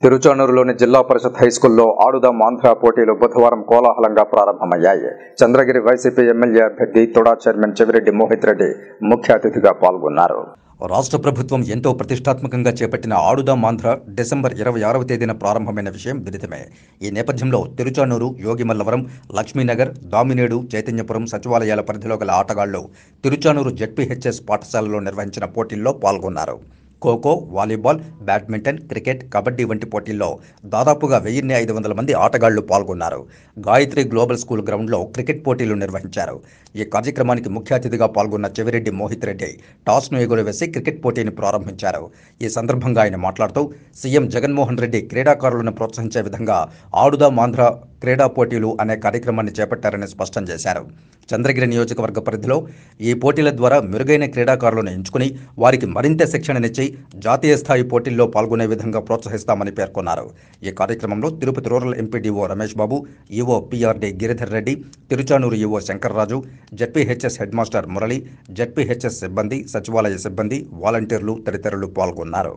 తిరుచానూరులోని జిల్లా పరిషత్ హైస్కూల్లో ఆడుదాం ఆంధ్ర పోటీలు బుధవారం కోలాహలంగా ప్రారంభమయ్యాయి. చంద్రగిరి వైసీపీ ఎమ్మెల్యే అభ్యర్థి తొడా చైర్మన్ చెవిరెడ్డి మోహిత్ రెడ్డి ముఖ్య అతిథిగా పాల్గొన్నారు. రాష్ట్ర ప్రభుత్వం ఎంతో ప్రతిష్టాత్మకంగా చేపట్టిన ఆడుదాం ఆంధ్ర డిసెంబర్ 26వ తేదీన ప్రారంభమైన విషయం విదితమే. ఈ నేపథ్యంలో తిరుచానూరు, యోగిమల్లవరం, లక్ష్మీనగర్, దామినేడు, చైతన్యపురం సచివాలయాల పరిధిలో గల ఆటగాళ్లు తిరుచానూరు జెడ్పీహెచ్ఎస్ పాఠశాలలో నిర్వహించిన పోటీల్లో పాల్గొన్నారు. Kho kho, volleyball, badminton, cricket, kabaddi వంటి పోటీల్లో దాదాపుగా 1500 మంది ఆటగాళ్లు పాల్గొన్నారు. గాయత్రి గ్లోబల్ స్కూల్ గ్రౌండ్లో క్రికెట్ పోటీలు నిర్వహించారు. ఈ కార్యక్రమానికి ముఖ్య అతిథిగా పాల్గొన్న చెవిరెడ్డి మోహిత్ రెడ్డి టాస్ను ఎగురవేసి క్రికెట్ పోటీని ప్రారంభించారు. ఈ సందర్భంగా ఆయన మాట్లాడుతూ సీఎం జగన్మోహన్ రెడ్డి క్రీడాకారులను ప్రోత్సహించే విధంగా ఆడుదాం ఆంధ్ర క్రీడా పోటీలు అనే కార్యక్రమాన్ని చేపట్టారని స్పష్టం చేశారు. చంద్రగిరి నియోజకవర్గ పరిధిలో ఈ పోటీల ద్వారా మెరుగైన క్రీడాకారులను ఎంచుకుని వారికి మరింత శిక్షణనిచ్చి జాతీయ స్థాయి పోటీల్లో పాల్గొనే విధంగా ప్రోత్సహిస్తామని పేర్కొన్నారు. ఈ కార్యక్రమంలో Tirupati rural MPDO Ramesh Babu, EO PRD Giridhar Reddy, Tiruchanur EO Shankarraju, ZPHS head master Murali, ZPHS సిబ్బంది, సచివాలయ సిబ్బంది, వాలంటీర్లు తదితరులు పాల్గొన్నారు.